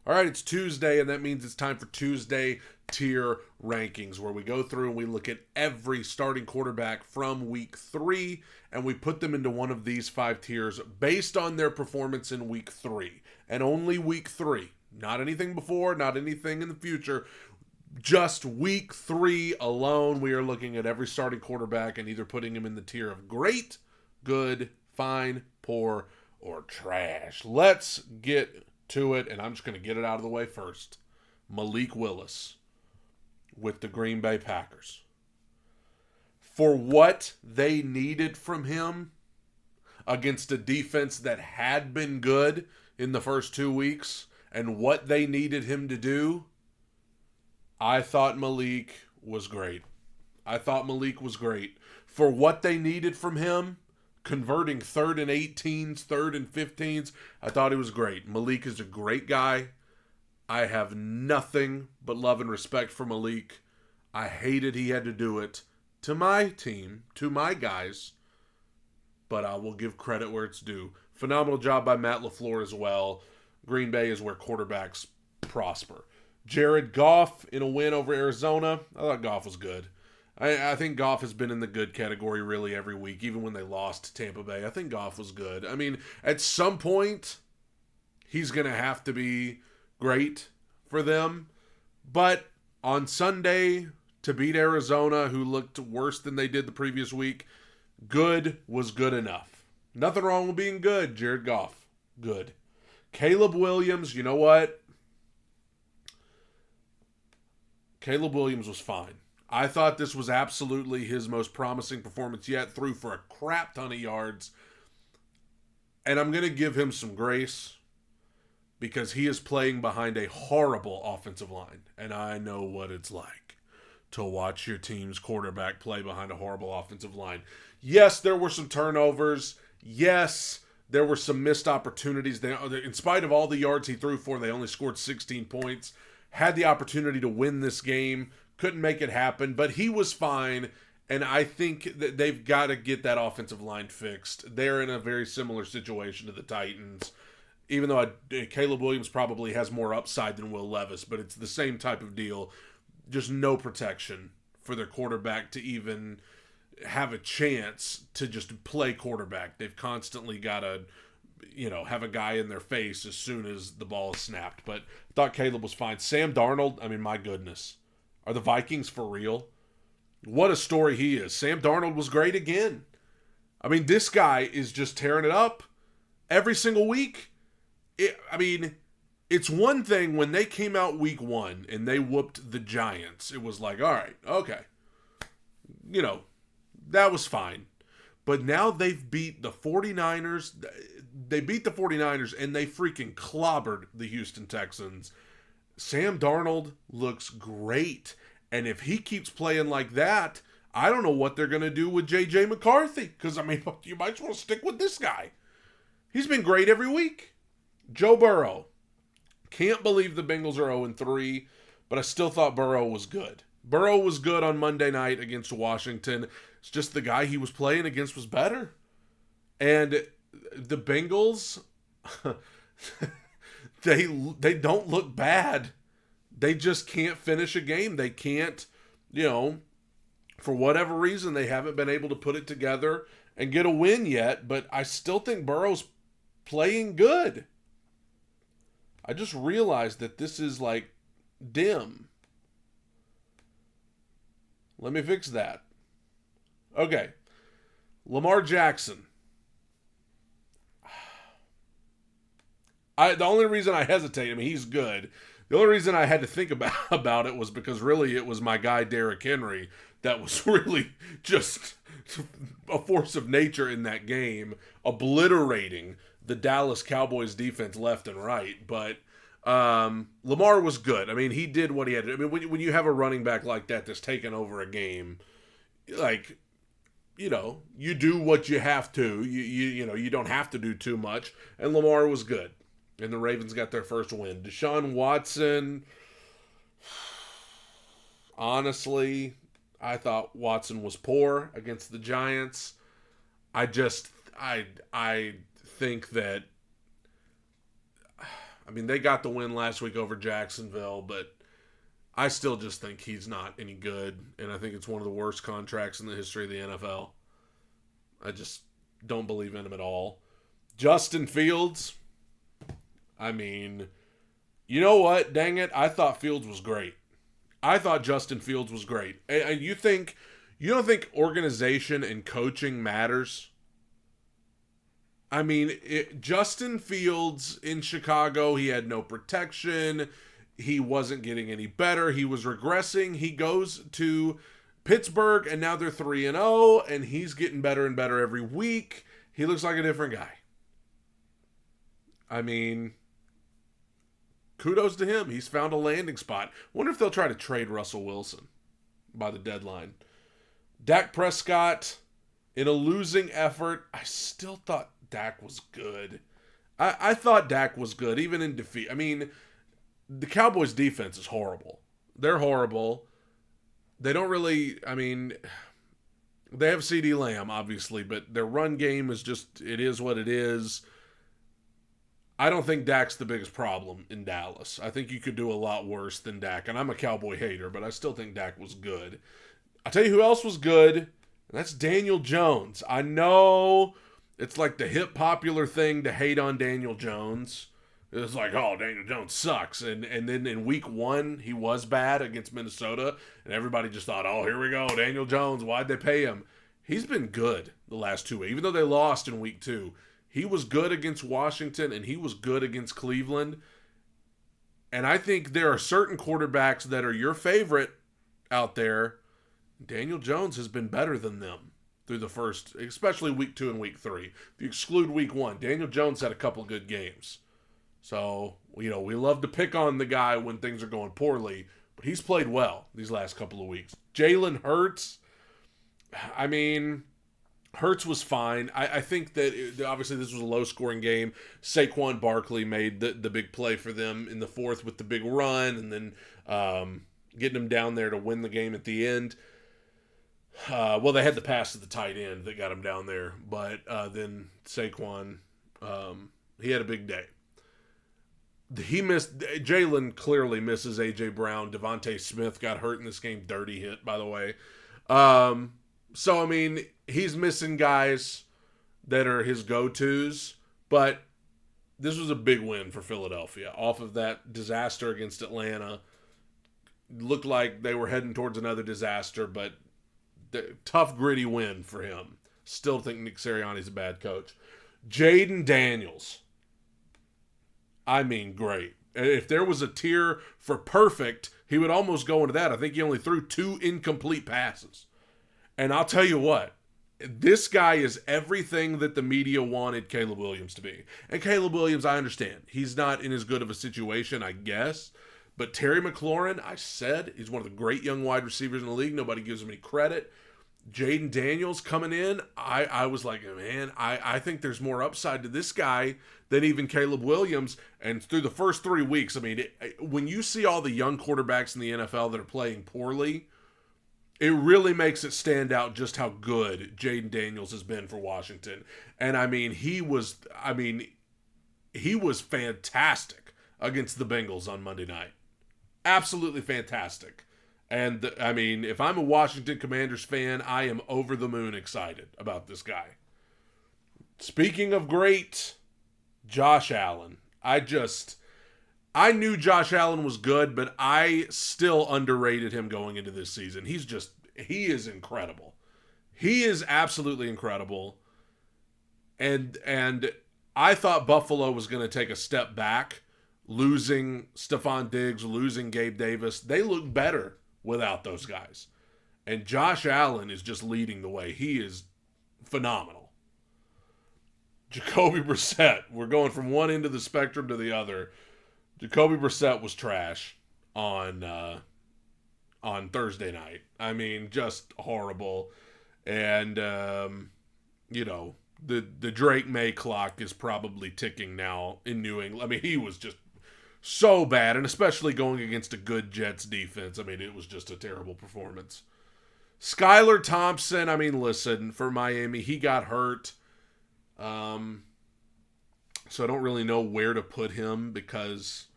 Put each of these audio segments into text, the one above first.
All right, it's Tuesday, and that means it's time for Tuesday tier rankings, where we go through and we look at every starting quarterback from week 3, and we put them into one of these 5 tiers based on their performance in week 3, and only week 3. Not anything before, not anything in the future. Just week 3 alone, we are looking at every starting quarterback and either putting him in the tier of great, good, fine, poor, or trash. Let's get to it, and I'm just going to get it out of the way first. Malik Willis with the Green Bay Packers. For what they needed from him against a defense that had been good in the first 2 weeks and what they needed him to do, I thought Malik was great. For what they needed from him, converting 3rd and 18s, 3rd and 15s, I thought he was great. Malik is a great guy. I have nothing but love and respect for Malik. I hated he had to do it to my team, to my guys, but I will give credit where it's due. Phenomenal job by Matt LaFleur as well. Green Bay is where quarterbacks prosper. Jared Goff in a win over Arizona. I thought Goff was good. I think Goff has been in the good category really every week, even when they lost to Tampa Bay. I think Goff was good. I mean, at some point, he's going to have to be great for them. But on Sunday, to beat Arizona, who looked worse than they did the previous week, good was good enough. Nothing wrong with being good, Jared Goff. Good. Caleb Williams, you know what? Caleb Williams was fine. I thought this was absolutely his most promising performance yet. Threw for a crap ton of yards. And I'm going to give him some grace because he is playing behind a horrible offensive line. And I know what it's like to watch your team's quarterback play behind a horrible offensive line. Yes, there were some turnovers. Yes, there were some missed opportunities. In spite of all the yards he threw for, they only scored 16 points. Had the opportunity to win this game. Couldn't make it happen, but he was fine, and I think that they've got to get that offensive line fixed. They're in a very similar situation to the Titans, even though Caleb Williams probably has more upside than Will Levis, but it's the same type of deal. Just no protection for their quarterback to even have a chance to just play quarterback. They've constantly got to, have a guy in their face as soon as the ball is snapped, but I thought Caleb was fine. Sam Darnold, I mean, my goodness. Are the Vikings for real? What a story he is. Sam Darnold was great again. I mean, this guy is just tearing it up every single week. It's one thing when they came out week 1 and they whooped the Giants. It was like, all right, okay. That was fine. But now they've beat the 49ers. They beat the 49ers and they freaking clobbered the Houston Texans. Sam Darnold looks great. And if he keeps playing like that, I don't know what they're going to do with J.J. McCarthy. Because, you might as well stick with this guy. He's been great every week. Joe Burrow. Can't believe the Bengals are 0-3, but I still thought Burrow was good. Burrow was good on Monday night against Washington. It's just the guy he was playing against was better. And the Bengals... They don't look bad. They just can't finish a game. They can't, for whatever reason, they haven't been able to put it together and get a win yet. But I still think Burrow's playing good. I just realized that this is dim. Let me fix that. Okay. Lamar Jackson. The only reason I hesitate, he's good. The only reason I had to think about it was because really it was my guy Derrick Henry that was really just a force of nature in that game, obliterating the Dallas Cowboys defense left and right. But Lamar was good. He did what he had to do. When you have a running back like that that's taken over a game, you do what you have to. You don't have to do too much. And Lamar was good. And the Ravens got their first win. Deshaun Watson, honestly, I thought Watson was poor against the Giants. I think that I mean, they got the win last week over Jacksonville, but I still just think he's not any good, and I think it's one of the worst contracts in the history of the NFL. I just don't believe in him at all. Justin Fields, I mean, you know what? Dang it, I thought Fields was great. I thought Justin Fields was great. And you don't think organization and coaching matters? I mean, Justin Fields in Chicago, he had no protection. He wasn't getting any better. He was regressing. He goes to Pittsburgh, and now they're 3-0, and he's getting better and better every week. He looks like a different guy. I mean, kudos to him. He's found a landing spot. Wonder if they'll try to trade Russell Wilson by the deadline. Dak Prescott, in a losing effort, I still thought Dak was good. I thought Dak was good, even in defeat. I mean, the Cowboys' defense is horrible. They're horrible. They don't really, I mean, they have CeeDee Lamb, obviously, but their run game is just, it is what it is. I don't think Dak's the biggest problem in Dallas. I think you could do a lot worse than Dak, and I'm a Cowboy hater, but I still think Dak was good. I'll tell you who else was good, and that's Daniel Jones. I know it's like the hip popular thing to hate on Daniel Jones. It's like, oh, Daniel Jones sucks. And then in week 1, he was bad against Minnesota, and everybody just thought, oh, here we go, Daniel Jones, why'd they pay him? He's been good the last 2 weeks, even though they lost in week 2. He was good against Washington, and he was good against Cleveland. And I think there are certain quarterbacks that are your favorite out there. Daniel Jones has been better than them through the first, especially week 2 and week 3. If you exclude week 1, Daniel Jones had a couple good games. So, we love to pick on the guy when things are going poorly, but he's played well these last couple of weeks. Jalen Hurts, I mean, Hurts was fine. I think that obviously this was a low-scoring game. Saquon Barkley made the big play for them in the 4th with the big run, and then getting them down there to win the game at the end. Well, they had the pass to the tight end that got him down there, but then Saquon, he had a big day. Jalen clearly misses A.J. Brown. Devontae Smith got hurt in this game. Dirty hit, by the way. So, I mean, he's missing guys that are his go-tos, but this was a big win for Philadelphia. Off of that disaster against Atlanta, looked like they were heading towards another disaster, but tough, gritty win for him. Still think Nick Sirianni's a bad coach. Jaden Daniels. I mean, great. If there was a tier for perfect, he would almost go into that. I think he only threw 2 incomplete passes. And I'll tell you what, this guy is everything that the media wanted Caleb Williams to be. And Caleb Williams, I understand. He's not in as good of a situation, I guess. But Terry McLaurin, I said, he's one of the great young wide receivers in the league. Nobody gives him any credit. Jaden Daniels coming in, I was like, man, I think there's more upside to this guy than even Caleb Williams. And through the first 3 weeks, I mean, when you see all the young quarterbacks in the NFL that are playing poorly, it really makes it stand out just how good Jaden Daniels has been for Washington. And I mean, he was fantastic against the Bengals on Monday night. Absolutely fantastic. And, I mean, if I'm a Washington Commanders fan, I am over the moon excited about this guy. Speaking of great, Josh Allen. I knew Josh Allen was good, but I still underrated him going into this season. He is incredible. He is absolutely incredible. And I thought Buffalo was going to take a step back, losing Stephon Diggs, losing Gabe Davis. They look better without those guys. And Josh Allen is just leading the way. He is phenomenal. Jacoby Brissett. We're going from one end of the spectrum to the other. Jacoby Brissett was trash on Thursday night. I mean, just horrible. And, the Drake May clock is probably ticking now in New England. I mean, he was just so bad, and especially going against a good Jets defense. I mean, it was just a terrible performance. Skylar Thompson, I mean, listen, for Miami, he got hurt. So I don't really know where to put him because,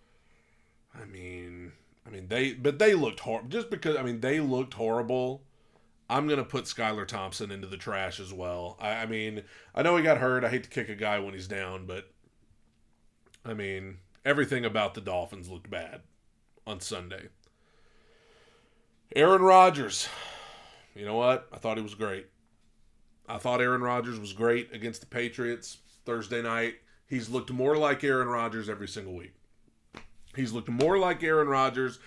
they looked horrible. Just because, they looked horrible. I'm going to put Skylar Thompson into the trash as well. I know he got hurt. I hate to kick a guy when he's down, but, everything about the Dolphins looked bad on Sunday. Aaron Rodgers. You know what? I thought he was great. I thought Aaron Rodgers was great against the Patriots Thursday night. He's looked more like Aaron Rodgers every single week. He's looked more like Aaron Rodgers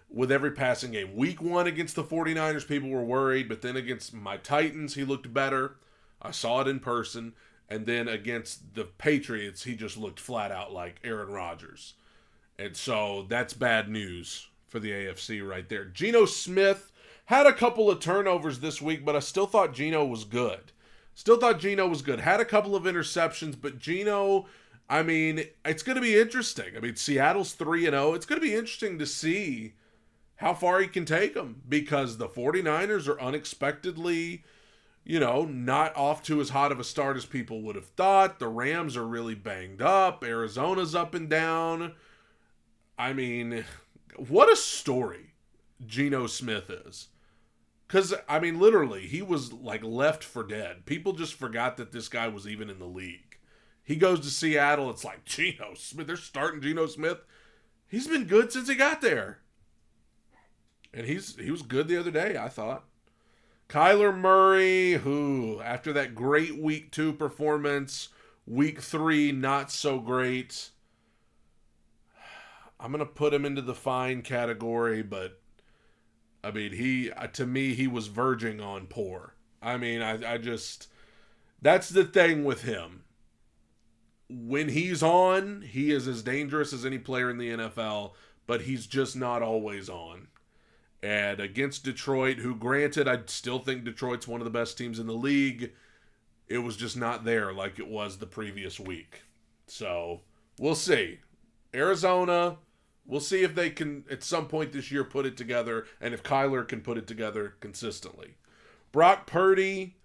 with every passing game. Week 1 against the 49ers, people were worried, but then against my Titans, he looked better. I saw it in person. And then against the Patriots, he just looked flat out like Aaron Rodgers. And so that's bad news for the AFC right there. Geno Smith had a couple of turnovers this week, but I still thought Geno was good. Had a couple of interceptions, but Geno, it's going to be interesting. Seattle's 3-0. It's going to be interesting to see how far he can take them because the 49ers are unexpectedly, not off to as hot of a start as people would have thought. The Rams are really banged up. Arizona's up and down. What a story Geno Smith is. Because, literally, he was, left for dead. People just forgot that this guy was even in the league. He goes to Seattle, it's like, Geno Smith, they're starting Geno Smith. He's been good since he got there. And he was good the other day, I thought. Kyler Murray, who, after that great Week 2 performance, Week 3, not so great. I'm going to put him into the fine category, but to me, he was verging on poor. That's the thing with him. When he's on, he is as dangerous as any player in the NFL, but he's just not always on. And against Detroit, who granted, I still think Detroit's one of the best teams in the league, it was just not there like it was the previous week. So, we'll see. Arizona, we'll see if they can, at some point this year, put it together, and if Kyler can put it together consistently. Brock Purdy,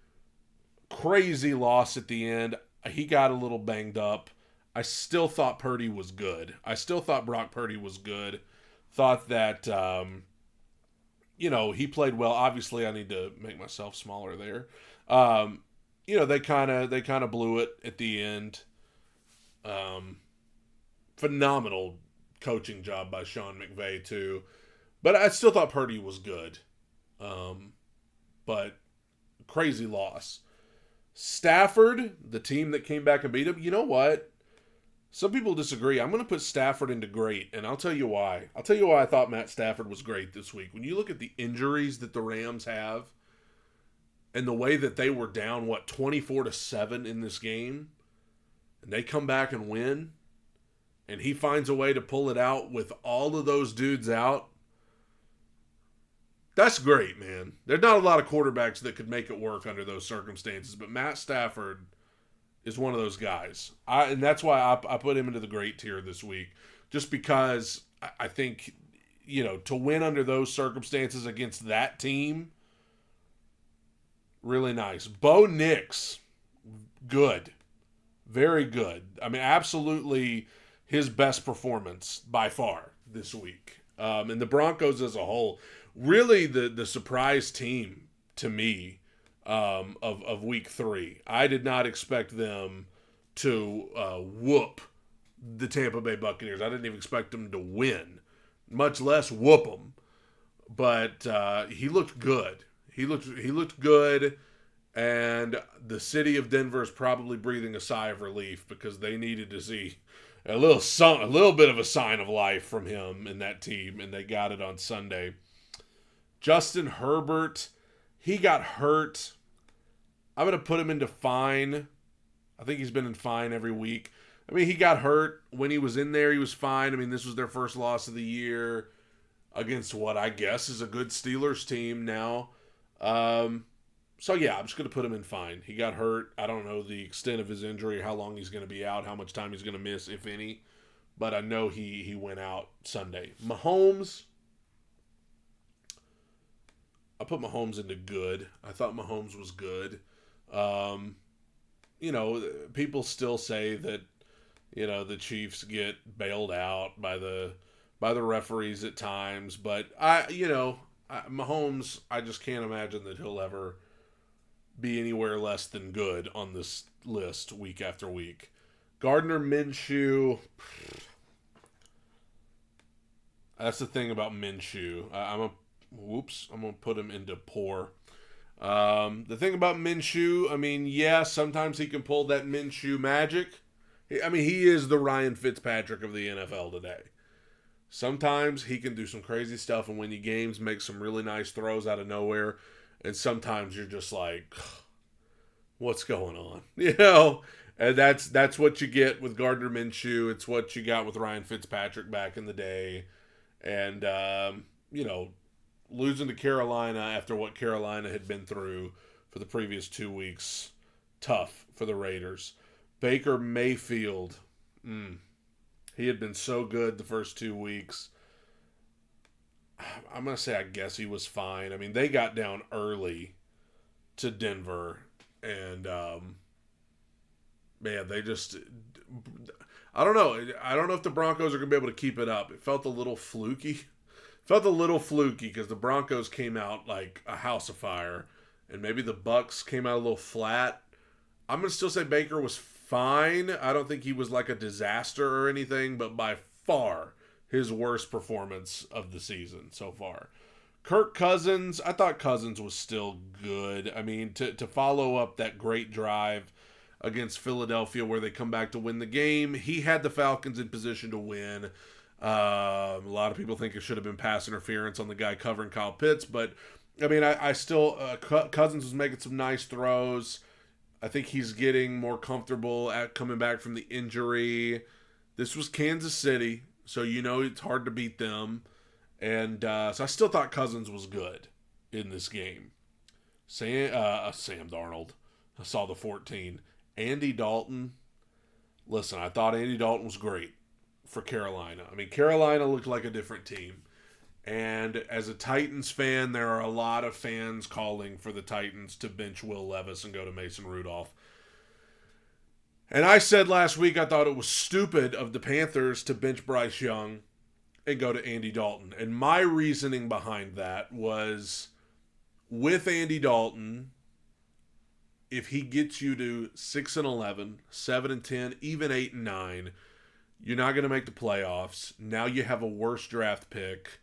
crazy loss at the end. He got a little banged up. I still thought Purdy was good. I still thought Brock Purdy was good. Thought that, he played well. Obviously, I need to make myself smaller there. They kind of blew it at the end. Phenomenal coaching job by Sean McVay too, but I still thought Purdy was good. But crazy loss. Stafford, the team that came back and beat him. You know what? Some people disagree. I'm going to put Stafford into great, and I'll tell you why. I'll tell you why I thought Matt Stafford was great this week. When you look at the injuries that the Rams have, and the way that they were down 24-7 in this game, and they come back and win. And he finds a way to pull it out with all of those dudes out. That's great, man. There's not a lot of quarterbacks that could make it work under those circumstances, but Matt Stafford is one of those guys. And that's why I put him into the great tier this week. Just because I think, to win under those circumstances against that team, really nice. Bo Nix, good. Very good. Absolutely his best performance by far this week. And the Broncos as a whole, really the surprise team to me of Week 3. I did not expect them to whoop the Tampa Bay Buccaneers. I didn't even expect them to win, much less whoop them. But he looked good. He looked good, and the city of Denver is probably breathing a sigh of relief because they needed to see a little bit of a sign of life from him and that team, and they got it on Sunday. Justin Herbert, he got hurt. I'm going to put him into fine. I think he's been in fine every week. He got hurt. When he was in there, he was fine. This was their first loss of the year against what I guess is a good Steelers team now. So, yeah, I'm just going to put him in fine. He got hurt. I don't know the extent of his injury, how long he's going to be out, how much time he's going to miss, if any. But I know he went out Sunday. Mahomes, I put Mahomes into good. I thought Mahomes was good. People still say that The Chiefs get bailed out by the referees at times, but Mahomes, I just can't imagine that he'll ever be anywhere less than good on this list week after week. Gardner Minshew, that's the thing about Minshew. I'm gonna put him into poor. The thing about Minshew, I mean, yeah, sometimes he can pull that Minshew magic. I mean, he is the Ryan Fitzpatrick of the NFL today. Sometimes he can do some crazy stuff and win you games, make some really nice throws out of nowhere, and sometimes you're just like, what's going on? And that's what you get with Gardner Minshew. It's what you got with Ryan Fitzpatrick back in the day. And, losing to Carolina after what Carolina had been through for the previous 2 weeks, tough for the Raiders. Baker Mayfield, he had been so good the first 2 weeks. I'm going to say I guess he was fine. I mean, they got down early to Denver, and, man, they just... I don't know. I don't know if the Broncos are going to be able to keep it up. It felt a little fluky. Because the Broncos came out like a house of fire, and maybe the Bucs came out a little flat. I'm going to still say Baker was fine. I don't think he was like a disaster or anything, but by far his worst performance of the season so far. Kirk Cousins, I thought Cousins was still good. I mean, to follow up that great drive against Philadelphia where they come back to win the game, he had the Falcons in position to win. A lot of people think it should have been pass interference on the guy covering Kyle Pitts, but I mean, I still Cousins was making some nice throws. I think he's getting more comfortable at coming back from the injury. This was Kansas City, so it's hard to beat them, and so I still thought Cousins was good in this game. Sam Darnold, I saw the 14. Andy Dalton, listen, I thought Andy Dalton was great for Carolina. I mean, Carolina looked like a different team. And as a Titans fan, there are a lot of fans calling for the Titans to bench Will Levis and go to Mason Rudolph. And I said last week I thought it was stupid of the Panthers to bench Bryce Young and go to Andy Dalton. And my reasoning behind that was, with Andy Dalton, if he gets you to 6-11, 7-10, even 8-9, you're not going to make the playoffs. Now you have a worse draft pick,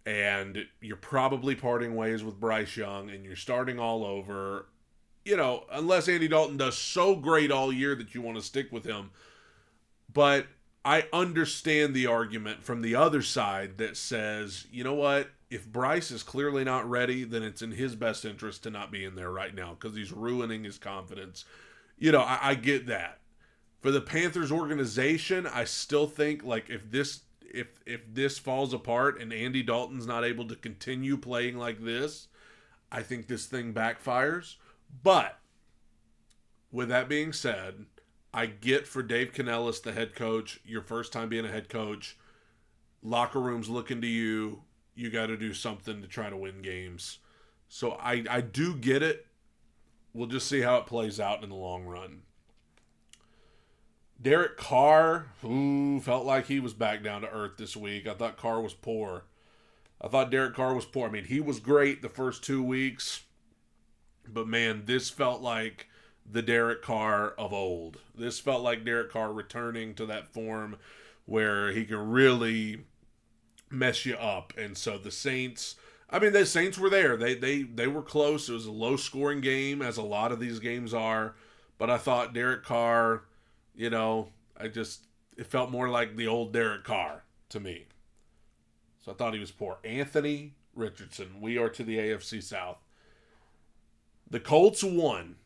and you're probably parting ways with Bryce Young, and you're starting all over. Unless Andy Dalton does so great all year that you want to stick with him. But I understand the argument from the other side that says, you know what? If Bryce is clearly not ready, then it's in his best interest to not be in there right now because he's ruining his confidence. I get that. For the Panthers organization, I still think like if this falls apart and Andy Dalton's not able to continue playing like this, I think this thing backfires. But with that being said, I get for Dave Canellis, the head coach, your first time being a head coach, locker room's looking to you. You got to do something to try to win games. So I do get it. We'll just see how it plays out in the long run. Derek Carr, who felt like he was back down to earth this week. I thought Carr was poor. Derek Carr was poor. I mean, he was great the first 2 weeks. But, man, this felt like the Derek Carr of old. This felt like Derek Carr returning to that form where he can really mess you up. And so the Saints were there. They were close. It was a low-scoring game, as a lot of these games are. But I thought Derek Carr, it felt more like the old Derek Carr to me. So I thought he was poor. Anthony Richardson. We are to the AFC South. The Colts won.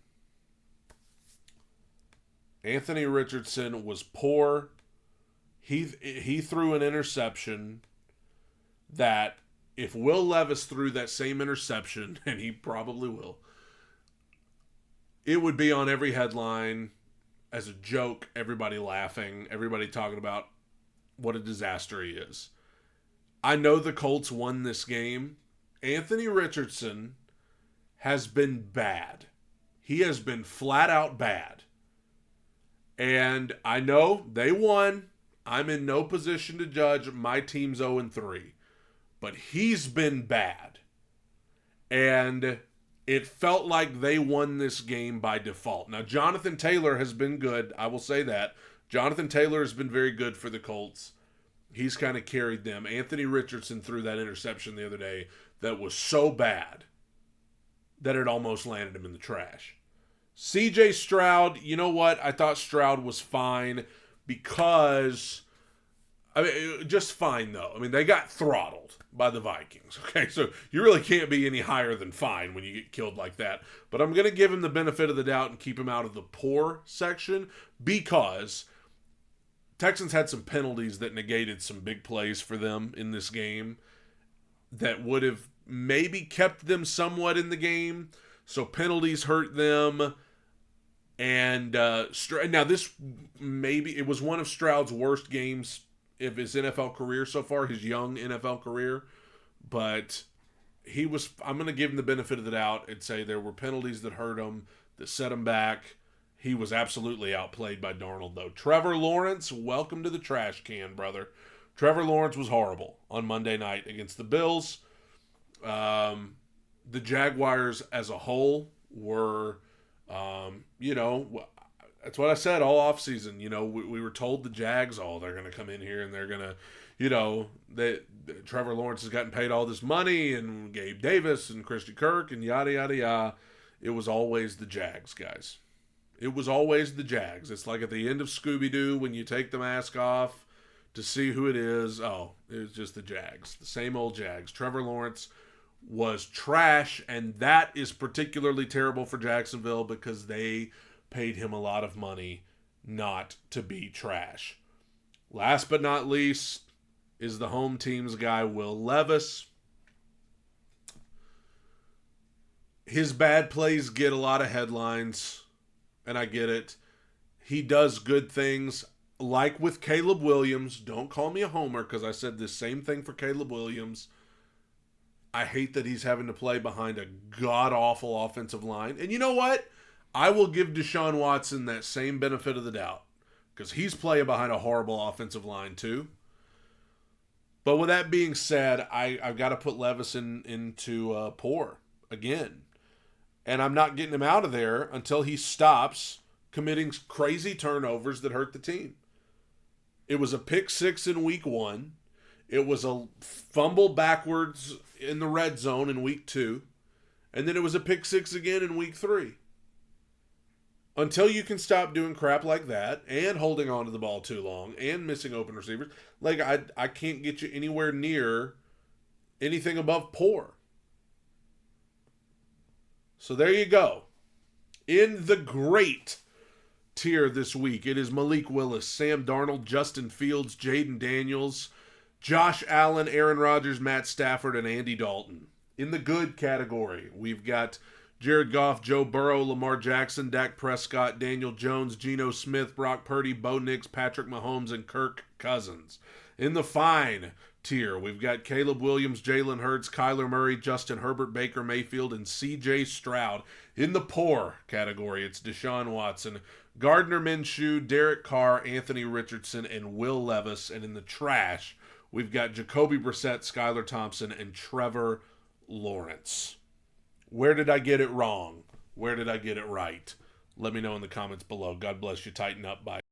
Anthony Richardson was poor. He threw an interception that if Will Levis threw that same interception, and he probably will, it would be on every headline as a joke, everybody laughing, everybody talking about what a disaster he is. I know the Colts won this game. Anthony Richardson has been bad. He has been flat out bad. And I know they won. I'm in no position to judge. My team's 0-3. But he's been bad. And it felt like they won this game by default. Now, Jonathan Taylor has been good. I will say that. Jonathan Taylor has been very good for the Colts. He's kind of carried them. Anthony Richardson threw that interception the other day that was so bad that it almost landed him in the trash. CJ Stroud, you know what? I thought Stroud was fine because, I mean, just fine though. I mean, they got throttled by the Vikings. Okay, so you really can't be any higher than fine when you get killed like that. But I'm going to give him the benefit of the doubt and keep him out of the poor section because Texans had some penalties that negated some big plays for them in this game that would have maybe kept them somewhat in the game. So penalties hurt them. And now this maybe it was one of Stroud's worst games of his NFL career so far, his young NFL career. But I'm going to give him the benefit of the doubt and say there were penalties that hurt him, that set him back. He was absolutely outplayed by Darnold, though. Trevor Lawrence, welcome to the trash can, brother. Trevor Lawrence was horrible on Monday night against the Bills. The Jaguars as a whole were, that's what I said all offseason. We were told the Jags, they're going to come in here and they're going to, Trevor Lawrence has gotten paid all this money and Gabe Davis and Christian Kirk and yada, yada, yada. It was always the Jags, guys. It was always the Jags. It's like at the end of Scooby-Doo when you take the mask off to see who it is. Oh, it was just the Jags. The same old Jags. Trevor Lawrence was trash, and that is particularly terrible for Jacksonville because they paid him a lot of money not to be trash. Last but not least is the home team's guy, Will Levis. His bad plays get a lot of headlines, and I get it. He does good things, like with Caleb Williams. Don't call me a homer because I said this same thing for Caleb Williams. I hate that he's having to play behind a god-awful offensive line. And you know what? I will give Deshaun Watson that same benefit of the doubt because he's playing behind a horrible offensive line too. But with that being said, I've got to put Levis into poor again. And I'm not getting him out of there until he stops committing crazy turnovers that hurt the team. It was a pick six in week 1. It was a fumble backwards in the red zone in week 2. And then it was a pick six again in week 3. Until you can stop doing crap like that and holding on to the ball too long and missing open receivers, like I can't get you anywhere near anything above poor. So there you go. In the great tier this week, it is Malik Willis, Sam Darnold, Justin Fields, Jaden Daniels, Josh Allen, Aaron Rodgers, Matt Stafford, and Andy Dalton. In the good category, we've got Jared Goff, Joe Burrow, Lamar Jackson, Dak Prescott, Daniel Jones, Geno Smith, Brock Purdy, Bo Nix, Patrick Mahomes, and Kirk Cousins. In the fine tier, we've got Caleb Williams, Jalen Hurts, Kyler Murray, Justin Herbert, Baker Mayfield, and C.J. Stroud. In the poor category, it's Deshaun Watson, Gardner Minshew, Derek Carr, Anthony Richardson, and Will Levis. And in the trash, we've got Jacoby Brissett, Skylar Thompson, and Trevor Lawrence. Where did I get it wrong? Where did I get it right? Let me know in the comments below. God bless you. Tighten up. Bye.